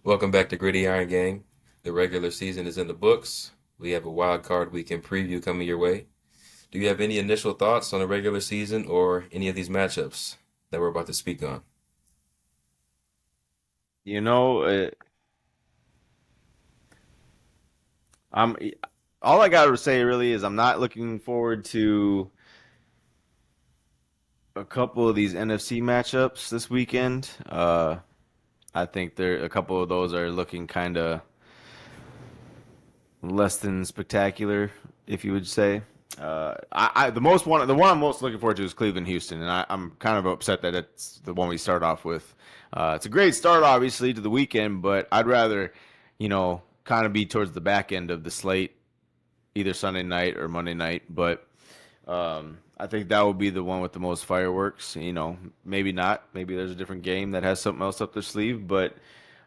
Welcome back to Gridiron Gang. The regular season is in the books. We have a wild card weekend preview coming your way. Do you have any initial thoughts on the regular season or any of these matchups that we're about to speak on? You know, I'm all I got to say really is I'm not looking forward to a couple of these NFC matchups this weekend. I think there a couple of those are looking kind of less than spectacular, if you would say. The one I'm most looking forward to is Cleveland Houston, and I'm kind of upset that it's the one we start off with. It's a great start, obviously, to the weekend, but I'd rather, kind of be towards the back end of the slate, either Sunday night or Monday night. But I think that will be the one with the most fireworks. Maybe not. Maybe there's a different game that has something else up their sleeve, but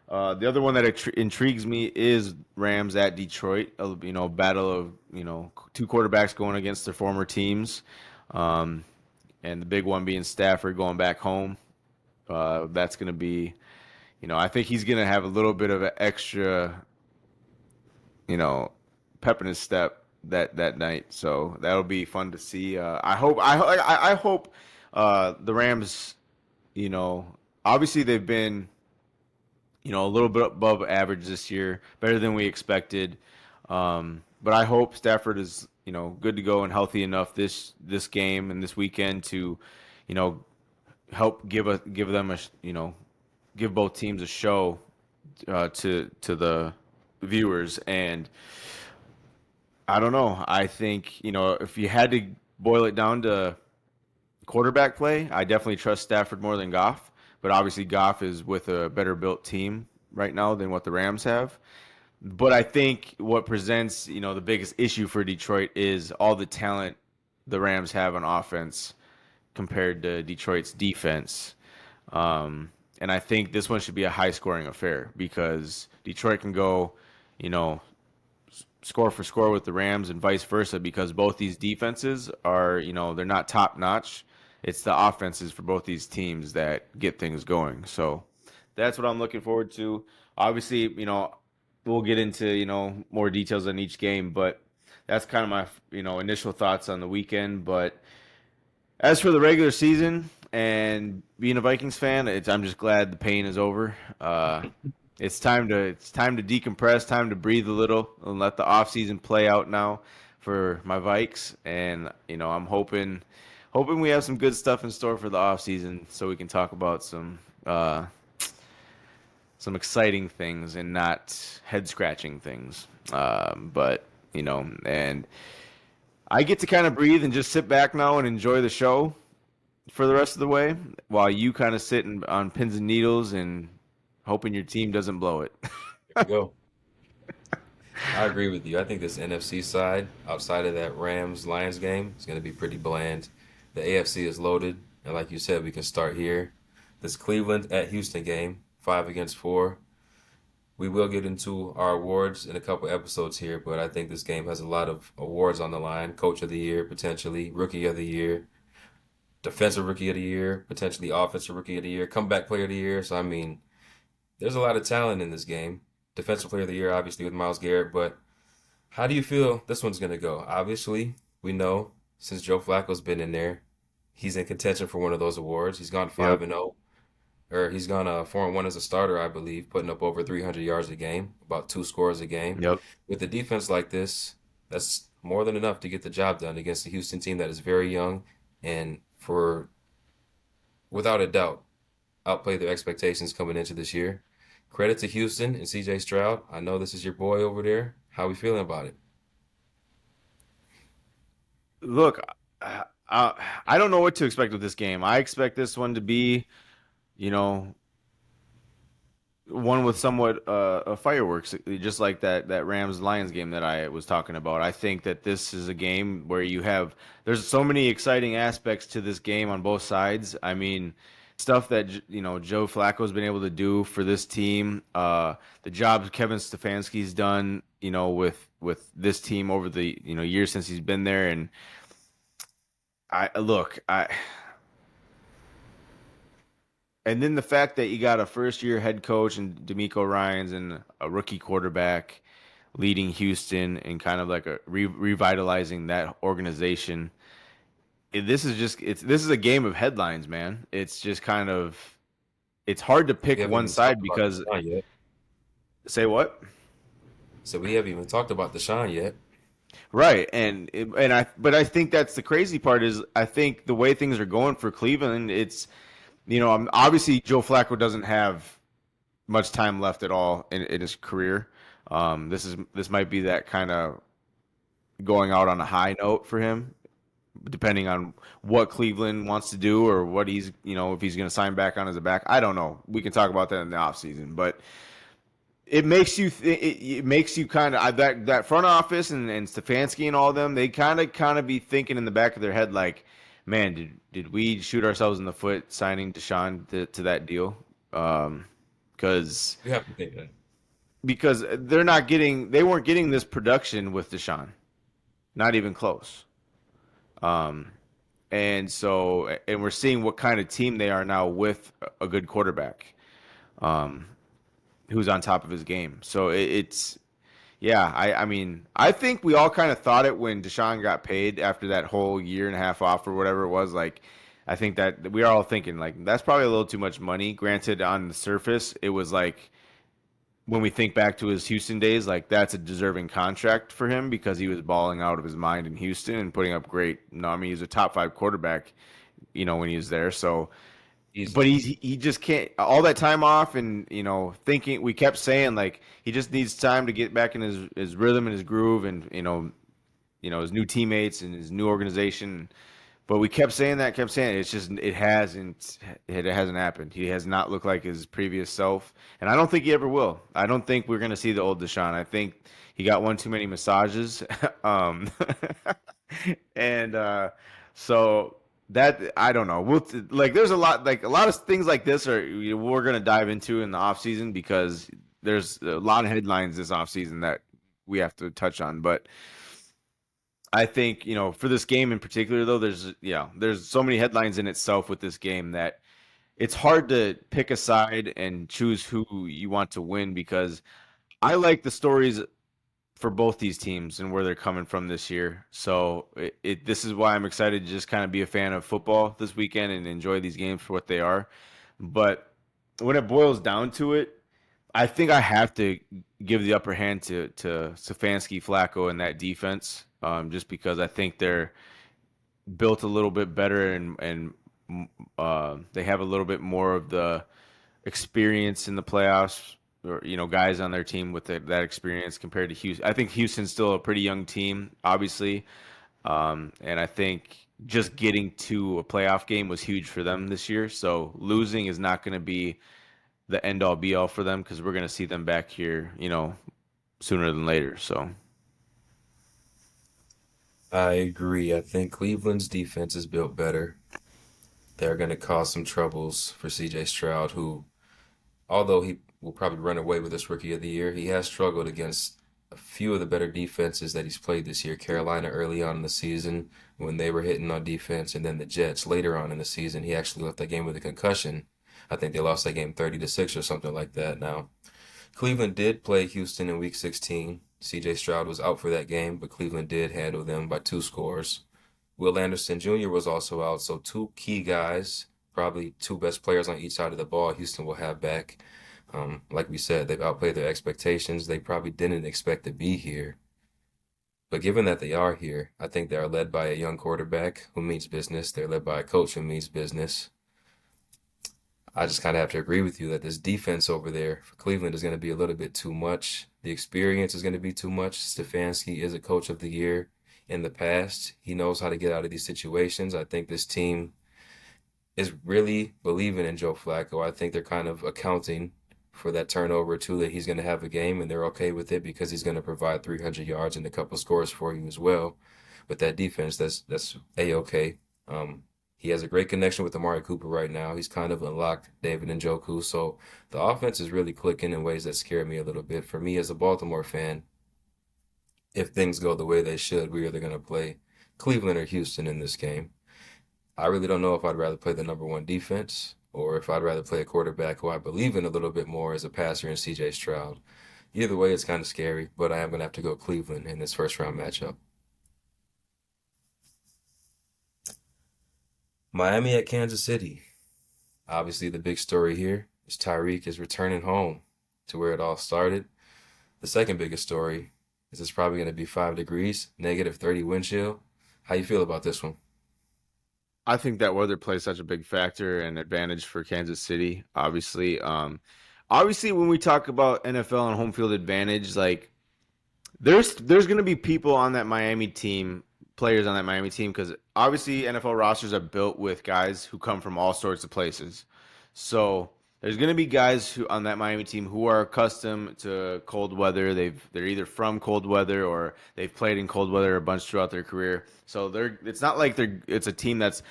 the other one that intrigues me is Rams at Detroit. Battle of two quarterbacks going against their former teams, um, and the big one being Stafford going back home. That's going to be, I think he's going to have a little bit of an extra, you know, pep in his step that night. So that'll be fun to see. I hope the Rams, you know, obviously they've been a little bit above average this year, better than we expected. But I hope Stafford is, good to go and healthy enough this game and this weekend to, you know, help give them give both teams a show to the viewers. And I don't know. I think if you had to boil it down to quarterback play, I definitely trust Stafford more than Goff. But obviously, Goff is with a better built team right now than what the Rams have. But I think what presents, the biggest issue for Detroit is all the talent the Rams have on offense compared to Detroit's defense. And I think this one should be a high scoring affair because Detroit can go, you know, score for score with the Rams and vice versa because both these defenses are, they're not top notch. It's the offenses for both these teams that get things going. So that's what I'm looking forward to. Obviously, we'll get into, more details on each game, but that's kind of my, initial thoughts on the weekend. But as for the regular season and being a Vikings fan, I'm just glad the pain is over. It's time to decompress, time to breathe a little, and let the off season play out now for my Vikes. And I'm hoping we have some good stuff in store for the off season, so we can talk about some exciting things and not head scratching things. But and I get to kind of breathe and just sit back now and enjoy the show for the rest of the way, while you kind of sit on pins and needles and hoping your team doesn't blow it. Here we go. I agree with you. I think this NFC side, outside of that Rams Lions game, is going to be pretty bland. The AFC is loaded, and like you said, we can start here. This Cleveland at Houston game, 5-4. We will get into our awards in a couple episodes here, but I think this game has a lot of awards on the line. Coach of the Year, potentially. Rookie of the Year. Defensive Rookie of the Year. Potentially Offensive Rookie of the Year. Comeback Player of the Year. So, I mean, there's a lot of talent in this game. Defensive Player of the Year, obviously, with Myles Garrett. But how do you feel this one's going to go? Obviously, we know since Joe Flacco's been in there, he's in contention for one of those awards. He's gone 5 Yep. and 0, or he's gone 4-1 as a starter, I believe, putting up over 300 yards a game, about 2 scores a game. Yep. With a defense like this, that's more than enough to get the job done against a Houston team that is very young and for without a doubt outplayed their expectations coming into this year. Credit to Houston and CJ Stroud. I know this is your boy over there. How are we feeling about it? Look, I don't know what to expect with this game. I expect this one to be, you know, one with somewhat fireworks, just like that Rams Lions game that I was talking about. I think that this is a game where there's so many exciting aspects to this game on both sides. I mean, stuff that Joe Flacco's been able to do for this team, the job Kevin Stefanski's done, with this team over the years since he's been there, and I look, And then the fact that you got a first year head coach and D'Amico Ryans and a rookie quarterback leading Houston and kind of like a revitalizing that organization. This is a game of headlines, man. It's just kind of it's hard to We pick haven't one even side talked about because Deshaun yet. say what? So we haven't even talked about Deshaun yet. Right. And I but I think that's the crazy part is I think the way things are going for Cleveland, it's obviously Joe Flacco doesn't have much time left at all in his career. This might be that kind of going out on a high note for him, depending on what Cleveland wants to do or what he's if he's going to sign back on as a back. I don't know. We can talk about that in the offseason, but it makes you kind of that front office and Stefanski and all of them. They kind of be thinking in the back of their head like, man, did we shoot ourselves in the foot signing Deshaun to that deal? Because You have to think that. they weren't getting this production with Deshaun, not even close. Um, and we're seeing what kind of team they are now with a good quarterback, um, who's on top of his game. So it's yeah. I mean I think we all kind of thought it when Deshaun got paid after that whole year and a half off or whatever it was. Like I think that we are all thinking like that's probably a little too much money. Granted, on the surface, it was like when we think back to his Houston days, like that's a deserving contract for him because he was balling out of his mind in Houston and putting up great. No, I mean he's a top five quarterback, when he was there. So, but Easily. he just can't all that time off and thinking we kept saying like he just needs time to get back in his rhythm and his groove and his new teammates and his new organization. But we kept saying that, kept saying it. It's just it hasn't happened. He has not looked like his previous self, and I don't think he ever will. I don't think we're gonna see the old Deshaun. I think he got one too many massages, um, and so that I don't know. Like there's a lot of things like this are we're gonna dive into in the off season because there's a lot of headlines this off season that we have to touch on, but. I think, for this game in particular, though, there's so many headlines in itself with this game that it's hard to pick a side and choose who you want to win because I like the stories for both these teams and where they're coming from this year. So this is why I'm excited to just kind of be a fan of football this weekend and enjoy these games for what they are. But when it boils down to it, I think I have to give the upper hand to Stefanski, Flacco, and that defense, just because I think they're built a little bit better and they have a little bit more of the experience in the playoffs, or guys on their team with that experience compared to Houston. I think Houston's still a pretty young team, obviously, and I think just getting to a playoff game was huge for them this year. So losing is not going to be the end all be all for them because we're going to see them back here, sooner than later. So I agree. I think Cleveland's defense is built better. They're going to cause some troubles for CJ Stroud, who, although he will probably run away with this Rookie of the Year, he has struggled against a few of the better defenses that he's played this year. Carolina early on in the season when they were hitting on defense, and then the Jets later on in the season. He actually left that game with a concussion. I think they lost that game 30-6 or something like that. Now, Cleveland did play Houston in Week 16. C.J. Stroud was out for that game, but Cleveland did handle them by two scores. Will Anderson Jr. was also out, so two key guys, probably two best players on each side of the ball, Houston will have back. Like we said, they've outplayed their expectations. They probably didn't expect to be here. But given that they are here, I think they are led by a young quarterback who means business. They're led by a coach who means business. I just kind of have to agree with you that this defense over there for Cleveland is going to be a little bit too much. The experience is going to be too much. Stefanski is a coach of the year in the past. He knows how to get out of these situations. I think this team is really believing in Joe Flacco. I think they're kind of accounting for that turnover or two that he's going to have a game, and they're okay with it because he's going to provide 300 yards and a couple scores for you as well. With that defense, that's a-okay. He has a great connection with Amari Cooper right now. He's kind of unlocked David Njoku. So the offense is really clicking in ways that scare me a little bit. For me as a Baltimore fan, if things go the way they should, we're either going to play Cleveland or Houston in this game. I really don't know if I'd rather play the number one defense or if I'd rather play a quarterback who I believe in a little bit more as a passer in CJ Stroud. Either way, it's kind of scary, but I am going to have to go Cleveland in this first round matchup. Miami at Kansas City. Obviously, the big story here is Tyreek is returning home to where it all started. The second biggest story is it's probably going to be 5 degrees, -30 wind chill. How you feel about this one? I think that weather plays such a big factor and advantage for Kansas City. Obviously, when we talk about NFL and home field advantage, like there's going to be people on that Miami team, players on that Miami team, because obviously NFL rosters are built with guys who come from all sorts of places. So there's going to be guys who on that Miami team who are accustomed to cold weather. They're either from cold weather or they've played in cold weather a bunch throughout their career. So it's not like it's a team that's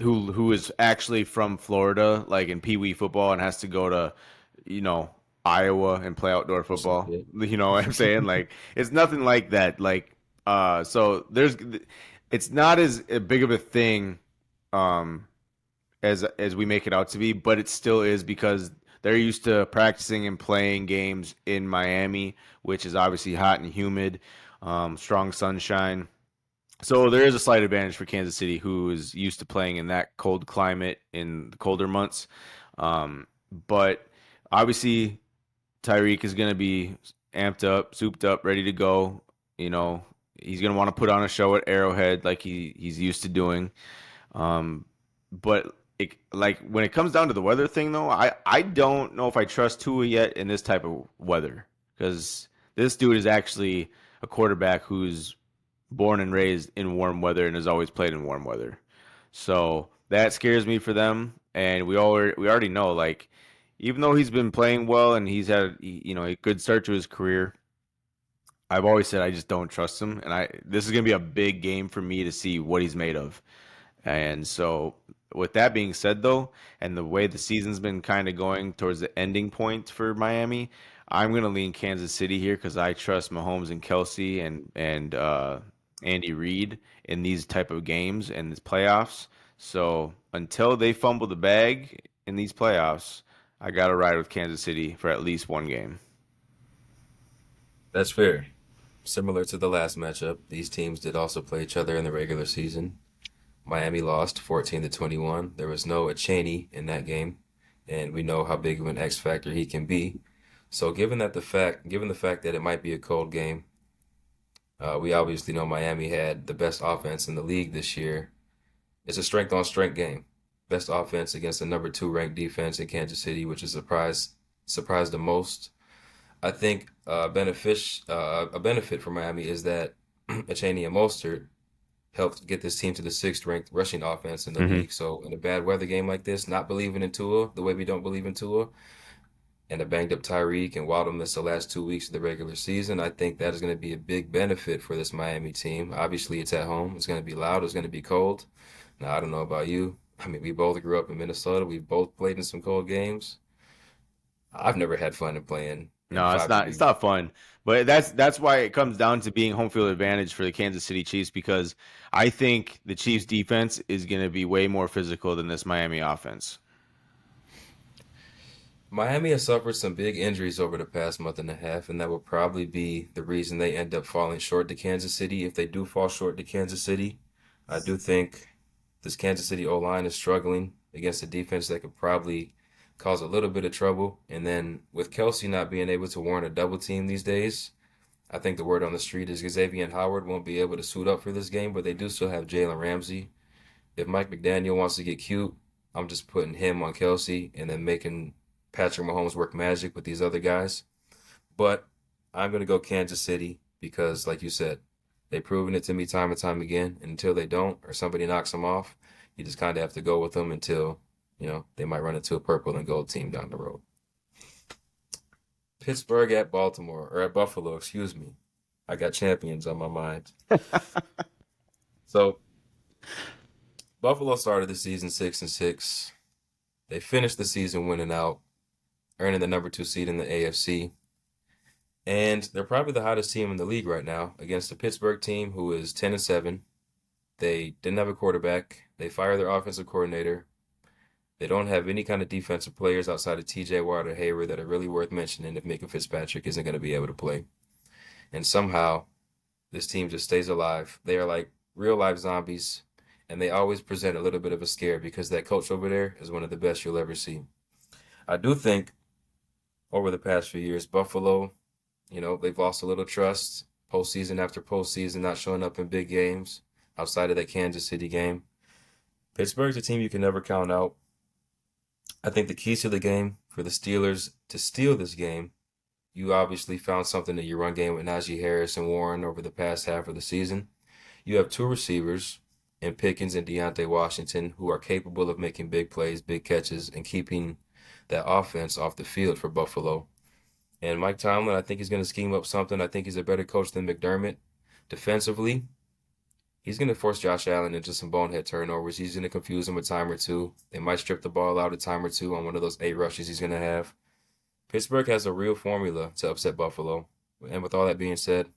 who is actually from Florida, like in Pee Wee football, and has to go to, you know, Iowa and play outdoor Or some football. shit. You know what I'm saying? Like it's nothing like that. So it's not as big of a thing, um, as we make it out to be, but it still is because they're used to practicing and playing games in Miami, which is obviously hot and humid, strong sunshine. So there is a slight advantage for Kansas City, who is used to playing in that cold climate in the colder months. But obviously, Tyreek is going to be amped up, souped up, ready to go. You know, he's going to want to put on a show at Arrowhead like he's used to doing. Um, but like when it comes down to the weather thing, though, I don't know if I trust Tua yet in this type of weather because this dude is actually a quarterback who's born and raised in warm weather and has always played in warm weather. So that scares me for them. And we already know, like, even though he's been playing well and he's had a good start to his career, I've always said I just don't trust him. And this is gonna be a big game for me to see what he's made of. And so, with that being said, though, and the way the season's been kind of going towards the ending point for Miami, I'm going to lean Kansas City here because I trust Mahomes and Kelsey and Andy Reid in these type of games and these playoffs. So until they fumble the bag in these playoffs, I got to ride with Kansas City for at least one game. That's fair. Similar to the last matchup, these teams did also play each other in the regular season. Miami lost 14 to 21. There was no Cheney in that game, and we know how big of an X factor he can be. So given the fact that it might be a cold game, we obviously know Miami had the best offense in the league this year. It's a strength on strength game. Best offense against the number two ranked defense in Kansas City, which is surprised the most. I think a benefit for Miami is that Cheney and Mostert helped get this team to the sixth ranked rushing offense in the Hmm. league. So in a bad weather game like this, not believing in Tua the way we don't believe in Tua, and a banged up Tyreek and Waddle missed the last 2 weeks of the regular season, I think that is going to be a big benefit for this Miami team. Obviously, it's at home. It's going to be loud. It's going to be cold. Now, I don't know about you. I mean, we both grew up in Minnesota. We both played in some cold games. I've never had fun in playing in No, it's five not. It's degree. not fun. But that's why it comes down to being home field advantage for the Kansas City Chiefs because I think the Chiefs defense is going to be way more physical than this Miami offense. Miami has suffered some big injuries over the past month and a half, and that will probably be the reason they end up falling short to Kansas City. If they do fall short to Kansas City, I do think this Kansas City O line is struggling against a defense that could probably cause a little bit of trouble. And then with Kelsey not being able to warrant a double team these days, I think the word on the street is Xavier Howard won't be able to suit up for this game, but they do still have Jalen Ramsey. If Mike McDaniel wants to get cute, I'm just putting him on Kelsey and then making Patrick Mahomes work magic with these other guys. But I'm going to go Kansas City because, like you said, they've proven it to me time and time again. And until they don't, or somebody knocks them off, you just kind of have to go with them until, they might run into a purple and gold team down the road. Pittsburgh at Baltimore, or at Buffalo, excuse me. I got champions on my mind. So Buffalo started the season 6-6. They finished the season winning out, earning the number two seed in the AFC. And they're probably the hottest team in the league right now against the Pittsburgh team who is 10-7. They didn't have a quarterback. They fired their offensive coordinator. They don't have any kind of defensive players outside of TJ Watt or Hayward that are really worth mentioning if Minka Fitzpatrick isn't going to be able to play. And somehow this team just stays alive. They are like real life zombies, and they always present a little bit of a scare because that coach over there is one of the best you'll ever see. I do think over the past few years, Buffalo, they've lost a little trust postseason after postseason, not showing up in big games outside of that Kansas City game. Pittsburgh's a team you can never count out. I think the keys to the game for the Steelers to steal this game, you obviously found something in your run game with Najee Harris and Warren over the past half of the season. You have two receivers in Pickens and Deontay Washington who are capable of making big plays, big catches, and keeping that offense off the field for Buffalo. And Mike Tomlin, I think he's going to scheme up something. I think he's a better coach than McDermott. Defensively, he's going to force Josh Allen into some bonehead turnovers. He's going to confuse him a time or two. They might strip the ball out a time or two on one of those 8 rushes he's going to have. Pittsburgh has a real formula to upset Buffalo. And with all that being said,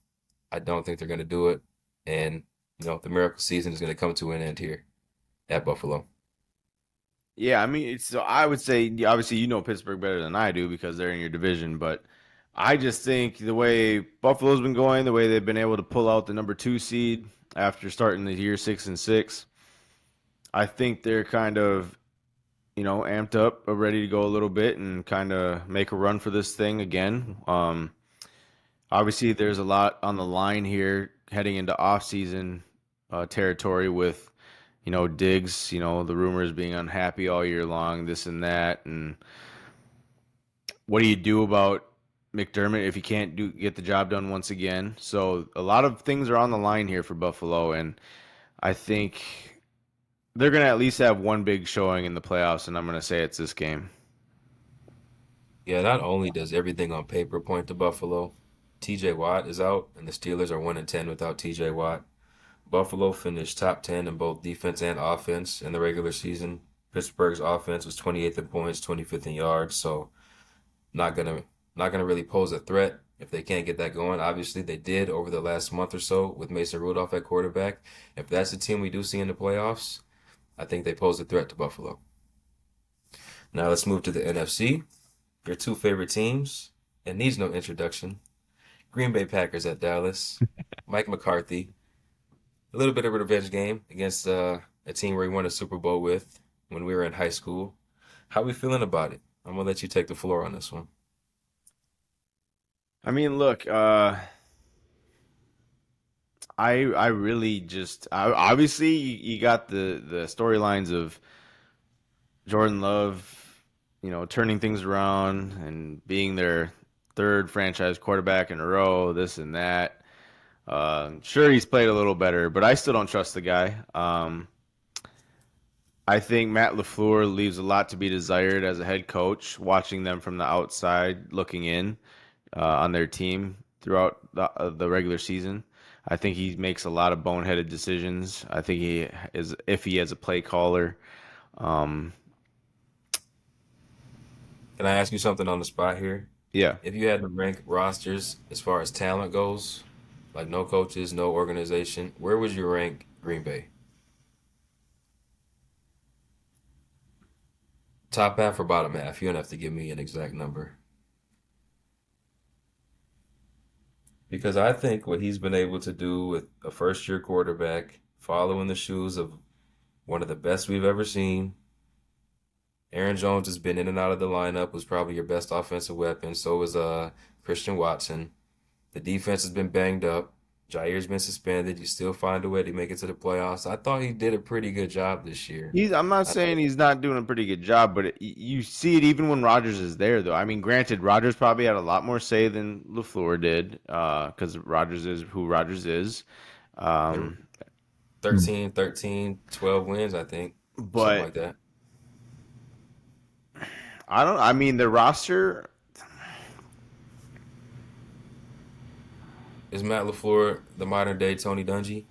I don't think they're going to do it. And, the miracle season is going to come to an end here at Buffalo. Yeah, I mean, so I would say obviously you know Pittsburgh better than I do because they're in your division, but I just think the way Buffalo's been going, the way they've been able to pull out the number 2 seed after starting the year 6-6, I think they're kind of amped up, ready to go a little bit and kind of make a run for this thing again. Obviously, there's a lot on the line here heading into off-season territory with Diggs, the rumors being unhappy all year long, this and that. And what do you do about McDermott if he can't get the job done once again? So a lot of things are on the line here for Buffalo, and I think they're going to at least have one big showing in the playoffs, and I'm going to say it's this game. Yeah, not only does everything on paper point to Buffalo, TJ Watt is out, and the Steelers are 1-10 without TJ Watt. Buffalo finished top 10 in both defense and offense in the regular season. Pittsburgh's offense was 28th in points, 25th in yards, so not gonna really pose a threat if they can't get that going. Obviously, they did over the last month or so with Mason Rudolph at quarterback. If that's the team we do see in the playoffs, I think they pose a threat to Buffalo. Now let's move to the NFC. Your two favorite teams, and needs no introduction. Green Bay Packers at Dallas. Mike McCarthy. A little bit of a revenge game against a team where he won a Super Bowl with when we were in high school. How we feeling about it? I'm gonna let you take the floor on this one. I mean, look, I really just obviously you got the storylines of Jordan Love, turning things around and being their third franchise quarterback in a row, this and that. Sure, he's played a little better, but I still don't trust the guy. I think Matt LaFleur leaves a lot to be desired as a head coach, watching them from the outside looking in on their team throughout the regular season. I think he makes a lot of boneheaded decisions. I think he is iffy as a play caller. Um, Can I ask you something on the spot here? yeah, If you had to rank rosters as far as talent goes, like no coaches, no organization, where would you rank Green Bay? Top half or bottom half? You don't have to give me an exact number. Because I think what he's been able to do with a first year quarterback, following the shoes of one of the best we've ever seen. Aaron Jones has been in and out of the lineup, was probably your best offensive weapon. So is Christian Watson. The defense has been banged up. Jair's been suspended. You still find a way to make it to the playoffs. I thought he did a pretty good job this year. I'm not I saying thought, he's not doing a pretty good job, but you see it even when Rodgers is there, though. I mean, granted, Rodgers probably had a lot more say than LaFleur did, because Rodgers is who Rodgers is. they were Um, 13, 13, 12 wins, I think. Something but like that. I don't. I mean, the roster. Is Matt LaFleur the modern day Tony Dungy?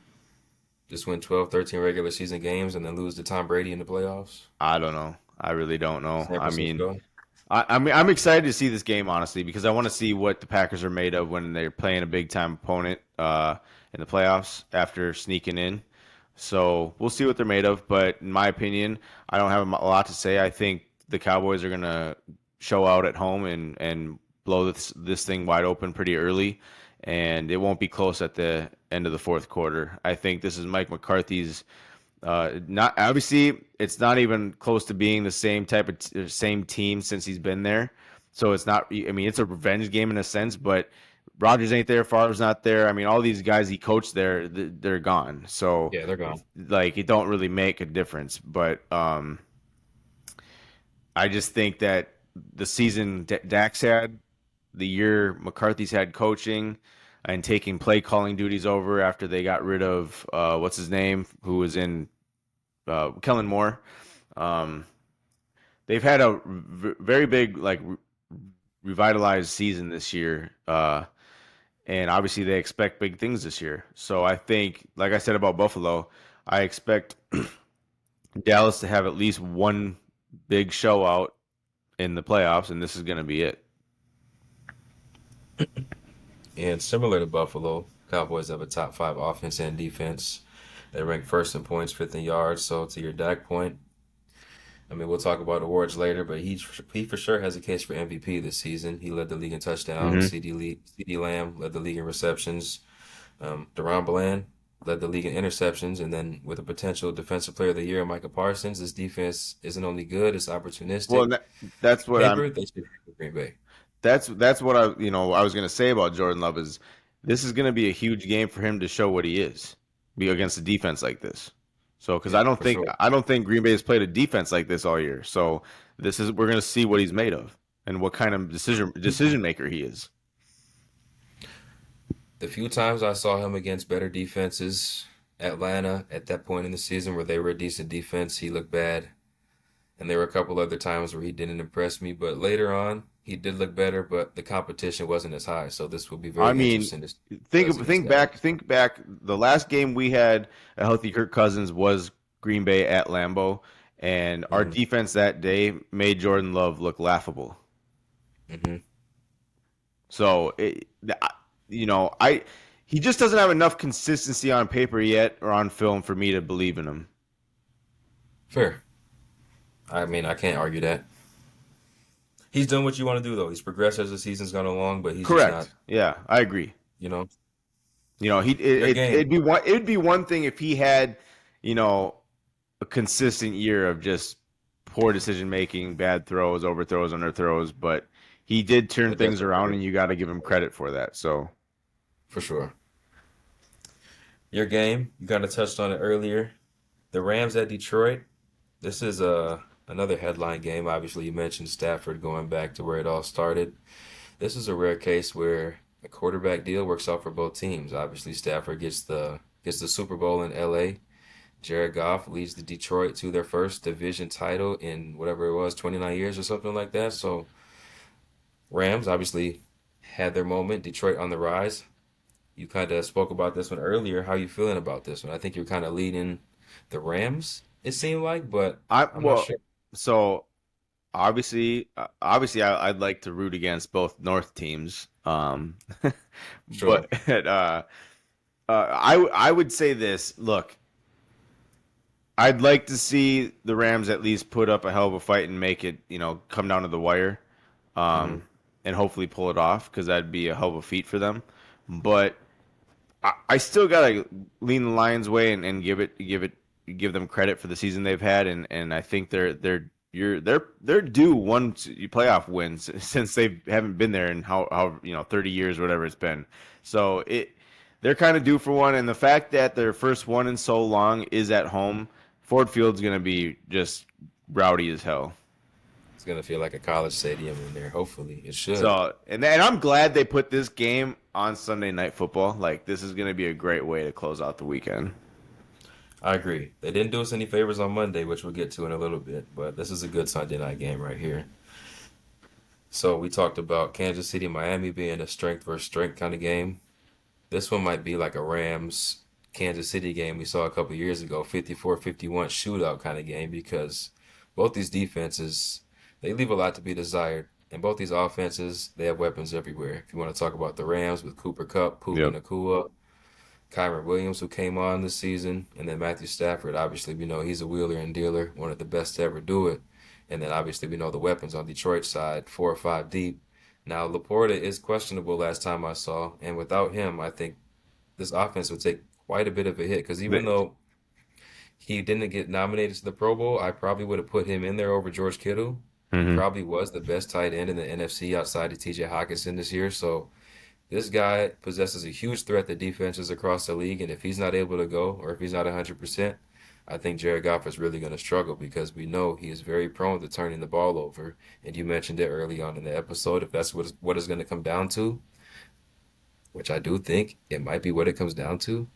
Just win 12, 13 regular season games and then lose to Tom Brady in the playoffs? I don't know. I really don't know. San I mean, Francisco? I'm excited to see this game honestly because I want to see what the Packers are made of when they're playing a big time opponent in the playoffs after sneaking in. So we'll see what they're made of. But in my opinion, I don't have a lot to say. I think the Cowboys are gonna show out at home and blow this thing wide open pretty early, and it won't be close at the end of the fourth quarter. I think this is Mike McCarthy's. Not obviously, it's not even close to being the same type of same team since he's been there. So it's not. I mean, it's a revenge game in a sense, but Rodgers ain't there, Favre's not there. I mean, all these guys he coached there, they're gone. So Yeah, they're gone. like it don't really make a difference. But I just think that the season Dax had, the year McCarthy's had coaching and taking play calling duties over after they got rid of what's his name, who was in Kellen Moore. Um, they've had a very big like revitalized season this year. And obviously they expect big things this year. So I think, like I said about Buffalo, I expect Dallas to have at least one big show out in the playoffs, and this is going to be it. And similar to Buffalo, Cowboys have a top five offense and defense. They rank first in points, fifth in yards. So to your Dak point, I mean, we'll talk about awards later, but he for sure has a case for MVP this season. He led the league in touchdowns. Hmm. CD Lamb led the league in receptions. Deron Bland led the league in interceptions, and then with a potential Defensive Player of the Year, Micah Parsons, this defense isn't only good; it's Well, opportunistic. that's what I'm. Paper, they should have Green Bay. That's what I was going to say about Jordan Love is this is going to be a huge game for him to show what he is, be against a defense like this. So, because Yeah, for sure. I don't think Green Bay has played a defense like this all year. So, this is we're going to see what he's made of and what kind of decision maker he is. The few times I saw him against better defenses, Atlanta at that point in the season where they were a decent defense, he looked bad. And there were a couple other times where he didn't impress me, but later on, he did look better, but the competition wasn't as high. So this will be I very mean, interesting to see what he does against Dallas. think back. The last game we had a healthy Kirk Cousins was Green Bay at Lambeau, and our Hmm. defense that day made Jordan Love look laughable. Hmm. So, I he just doesn't have enough consistency on paper yet or on film for me to believe in him. Fair. I mean, I can't argue that. He's done what you want to do, though. He's progressed as the season's gone along, but he's just not, Correct. Yeah, I agree. you know, your It'd game. be one thing if he had, you know, a consistent year of just poor decision making, bad throws, overthrows, underthrows, but he did turn But that's things around, and you got to give him credit for that. So, for sure. Your game, you kind of touched on it earlier. The Rams at Detroit. This is another headline game. Obviously, you mentioned Stafford going back to where it all started. This is a rare case where a quarterback deal works out for both teams. Obviously, Stafford gets the Super Bowl in LA. Jared Goff leads the Detroit to their first division title in whatever it was, 29 years or something like that. So, Rams obviously had their moment. Detroit on the rise. You kind of spoke about this one earlier. How you feeling about this one? I think you're kind of leading the Rams, it seemed like, but I I'm not well, sure. so obviously, I'd like to root against both North teams. Sure. But I would say this. Look, I'd like to see the Rams at least put up a hell of a fight and make it, come down to the wire, Hmm. um, and hopefully pull it off because that'd be a hell of a feat for them. But I still gotta lean the Lions' way and give them credit for the season they've had, and I think they're due one playoff wins since they haven't been there in how 30 years, whatever it's been. So they're kind of due for one, and the fact that their first one in so long is at home, Ford Field's gonna be just rowdy as hell. It's gonna feel like a college stadium in there. Hopefully, it should. So and I'm glad they put this game on Sunday Night Football. Like this is gonna be a great way to close out the weekend. I agree. They didn't do us any favors on Monday, which we'll get to in a little bit, but this is a good Sunday night game right here. So we talked about Kansas City, Miami being a strength versus strength kind of game. This one might be like a Rams Kansas City game we saw a couple years ago, 54-51 shootout kind of game because both these defenses, they leave a lot to be desired. And both these offenses, they have weapons everywhere. If you want to talk about the Rams with Cooper Cup, Puka Yep. Nakua, Kyron Williams, who came on this season, and then Matthew Stafford. Obviously, we know he's a wheeler and dealer, one of the best to ever do it. And then obviously we know the weapons on Detroit's side, 4 or 5 deep. Now Laporta is questionable last time I saw, and without him, I think this offense would take quite a bit of a hit. Because even The- though he didn't get nominated to the Pro Bowl, I probably would have put him in there over George Kittle. He Mhm. probably was the best tight end in the NFC outside of TJ Hockenson this year. So this guy possesses a huge threat to defenses across the league, and if he's not able to go, or if he's not 100%, I think Jared Goff is really going to struggle because we know he is very prone to turning the ball over. And you mentioned it early on in the episode. If that's what it's going to come down to, which I do think it might be what it comes down to,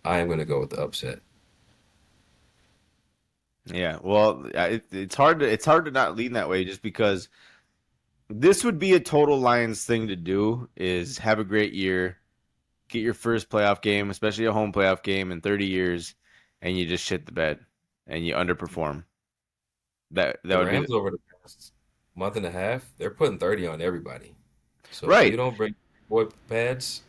I am going to go with the upset. Yeah, well, it's hard to not lean that way just because this would be a total Lions thing to do is have a great year, get your first playoff game, especially a home playoff game in 30 years, and you just shit the bed and you underperform. That The would be Rams over the past month and a half, they're putting 30 on everybody. So if you right. don't bring boy pads,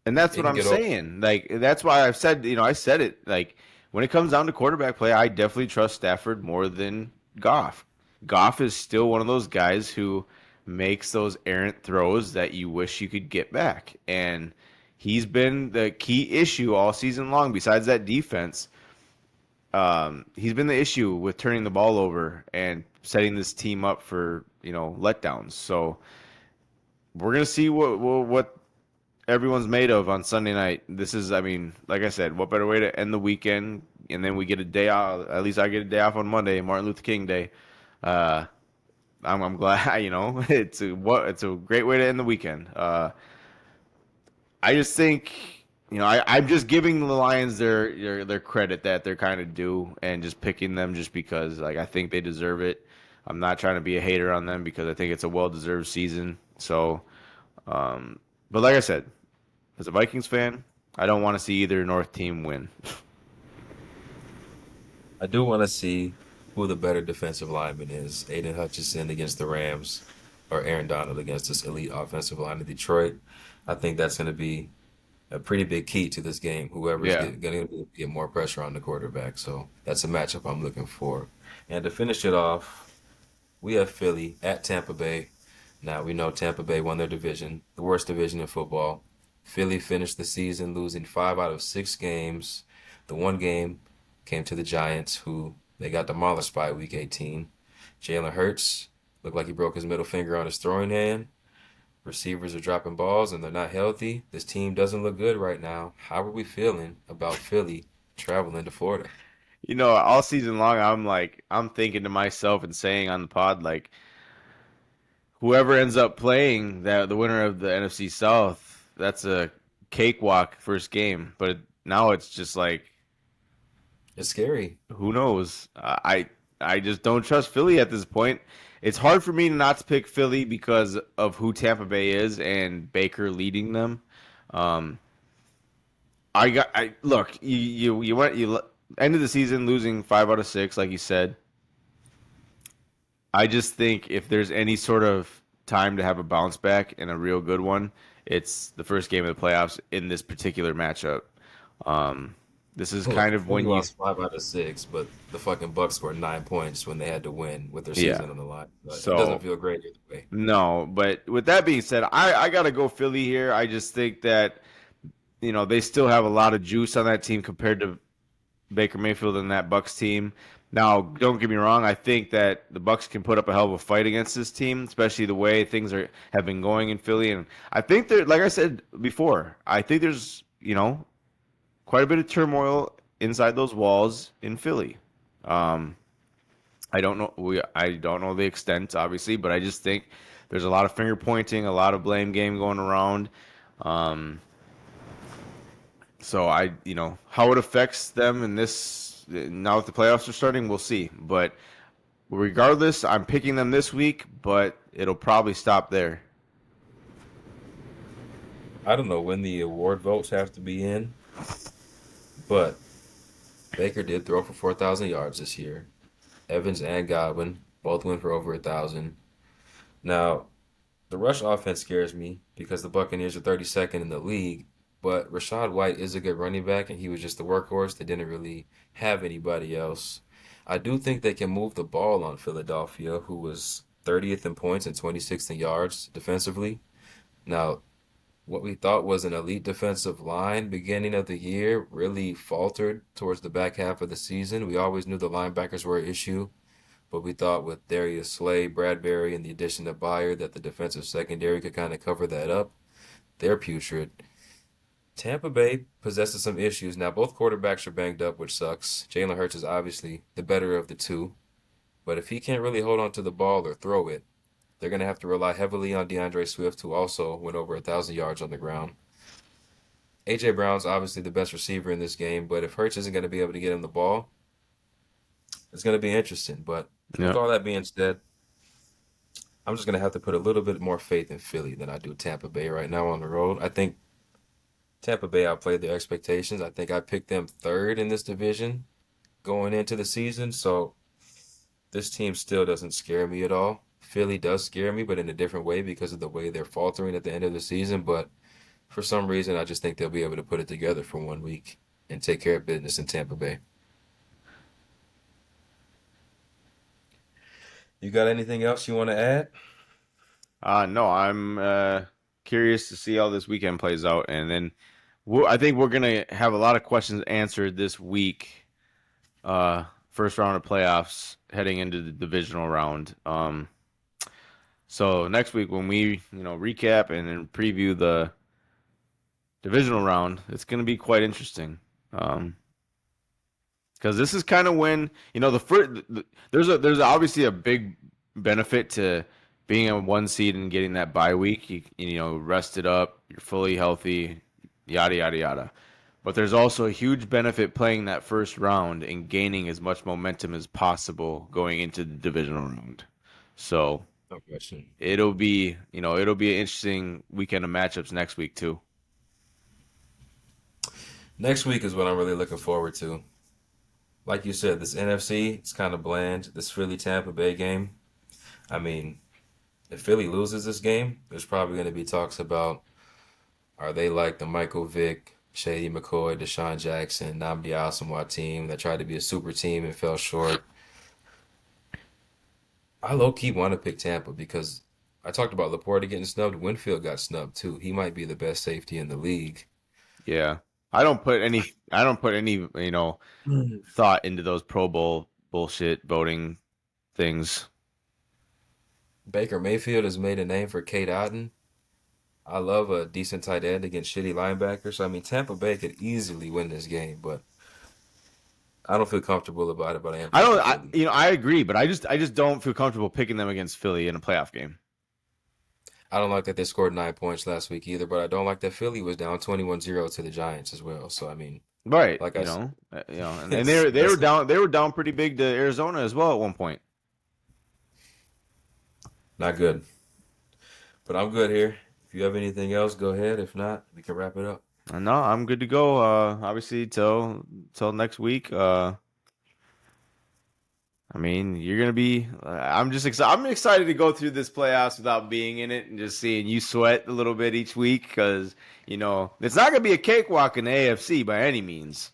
And that's it what can I'm get over. saying. Like that's why I've said, I said it. Like when it comes down to quarterback play, I definitely trust Stafford more than Goff. Goff is still one of those guys who makes those errant throws that you wish you could get back. And he's been the key issue all season long, besides that defense. He's been the issue with turning the ball over and setting this team up for, letdowns. So we're gonna see what everyone's made of on Sunday night. This is, I mean, like I said, what better way to end the weekend? And then we get a day off. At least I get a day off on Monday, Martin Luther King Day. Uh, I'm glad, it's a great way to end the weekend. I just think, I'm just giving the Lions their credit that they're kind of due, and just picking them just because, like, I think they deserve it. I'm not trying to be a hater on them because I think it's a well-deserved season. So, um, but like I said, as a Vikings fan, I don't want to see either North team win. I do want to see who the better defensive lineman is, Aiden Hutchinson against the Rams or Aaron Donald against this elite offensive line of Detroit. I think that's going to be a pretty big key to this game. Whoever's Yeah. going to get more pressure on the quarterback. So that's a matchup I'm looking for. And to finish it off, we have Philly at Tampa Bay. Now we know Tampa Bay won their division, the worst division in football. Philly finished the season losing 5 out of 6 games. The one game came to the Giants, who they got demolished by week 18. Jalen Hurts looked like he broke his middle finger on his throwing hand. Receivers are dropping balls and they're not healthy. This team doesn't look good right now. How are we feeling about Philly traveling to Florida? All season long, I'm thinking to myself and saying on the pod, like, whoever ends up playing the winner of the NFC South, that's a cakewalk first game. But now it's just like, It's scary. who knows? I just don't trust Philly at this point. It's hard for me not to pick Philly because of who Tampa Bay is and Baker leading them. Um, I look, you went you end of the season losing 5 out of 6, like you said. I just think if there's any sort of time to have a bounce back and a real good one, it's the first game of the playoffs in this particular matchup. Um, this is Look, kind of Philly when you, lost 5 out of 6, but the fucking Bucks scored 9 points when they had to win with their yeah. season on the line. But it doesn't So feel great either way. no, but with that being said, I gotta go Philly here. I just think that they still have a lot of juice on that team compared to Baker Mayfield and that Bucks team. Now, don't get me wrong. I think that the Bucks can put up a hell of a fight against this team, especially the way things have been going in Philly. And I think that, like I said before, I think there's quite a bit of turmoil inside those walls in Philly. Um, I don't know the extent, obviously, but I just think there's a lot of finger pointing, a lot of blame game going around. Um, So how it affects them in this now that the playoffs are starting, we'll see. But regardless, I'm picking them this week, but it'll probably stop there. I don't know when the award votes have to be in, but Baker did throw for 4,000 yards this year. Evans and Godwin both went for over 1,000. Now, the rush offense scares me because the Buccaneers are 32nd in the league, But Rashad White is a good running back, and he was just the workhorse. They didn't really have anybody else. I do think they can move the ball on Philadelphia, who was 30th in points and 26th in yards defensively. Now, what we thought was an elite defensive line beginning of the year really faltered towards the back half of the season. We always knew the linebackers were an issue, but we thought with Darius Slay, Bradbury, and the addition of Byer that the defensive secondary could kind of cover that up. They're putrid. Tampa Bay possesses some issues. Now, both quarterbacks are banged up, which sucks. Jalen Hurts is obviously the better of the two, but if he can't really hold on to the ball or throw it, they're going to have to rely heavily on DeAndre Swift, who also went over 1,000 yards on the ground. A.J. Brown's obviously the best receiver in this game, but if Hurts isn't going to be able to get him the ball, it's going to be interesting. But with Yeah. all that being said, I'm just going to have to put a little bit more faith in Philly than I do Tampa Bay right now on the road. I think Tampa Bay outplayed their expectations. I think I picked them third in this division going into the season, so this team still doesn't scare me at all. Philly does scare me, but in a different way because of the way they're faltering at the end of the season. But for some reason, I just think they'll be able to put it together for 1 week and take care of business in Tampa Bay. You got anything else you want to add? No, I'm curious to see how this weekend plays out, and then I think we're gonna have a lot of questions answered this week. First round of playoffs, heading into the divisional round. So next week when we recap and then preview the divisional round, it's gonna be quite interesting. Because this is kind of when the first there's obviously a big benefit to being a 1 seed and getting that bye week. You rested up, you're fully healthy, yada yada yada. But there's also a huge benefit playing that first round and gaining as much momentum as possible going into the divisional round. So No question. it'll be an interesting weekend of matchups next week too. Next week is what I'm really looking forward to. Like you said, this NFC, it's kind of bland. This Philly Tampa Bay game. I mean, if Philly loses this game, there's probably going to be talks about are they like the Michael Vick, Shady McCoy, Deshaun Jackson, Nnamdi Asomugha team that tried to be a super team and fell short. I low key want to pick Tampa because I talked about Laporta getting snubbed. Winfield got snubbed too. He might be the best safety in the league. Yeah. I don't put any Mm. thought into those Pro Bowl bullshit voting things. Baker Mayfield has made a name for Kate Otten. I love a decent tight end against shitty linebackers. So I mean, Tampa Bay could easily win this game, but I don't feel comfortable about it. But I am I don't picking I Philly. you know I agree, but I just don't feel comfortable picking them against Philly in a playoff game. I don't like that they scored 9 points last week either, but I don't like that Philly was down 21-0 to the Giants as well. So I mean, Right, like and they it's were they that's were down they were down pretty big to Arizona as well at one point. not good. But I'm good here. If you have anything else, go ahead. If not, we can wrap it up. No, I'm good to go. Obviously till next week. I mean, you're gonna be. I'm just excited. I'm excited to go through this playoffs without being in it and just seeing you sweat a little bit each week because it's not gonna be a cakewalk in the AFC by any means.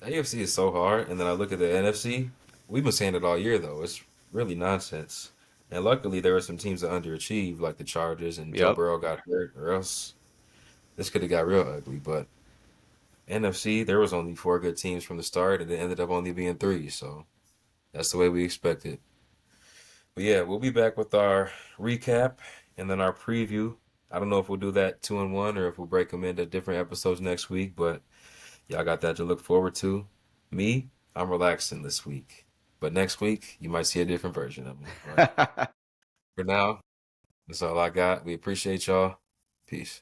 The AFC is so hard, and then I look at the NFC. We've been saying it all year though. It's really nonsense. And luckily, there were some teams that underachieved, like the Chargers, and Joe Yep. Burrow got hurt, or else this could have got real ugly. But NFC, there was only 4 good teams from the start, and it ended up only being three. So that's the way we expected. But yeah, we'll be back with our recap and then our preview. I don't know if we'll do that 2 and 1 or if we'll break them into different episodes next week, but y'all got that to look forward to. Me, I'm relaxing this week. But next week, you might see a different version of me. But for now, that's all I got. We appreciate y'all. Peace.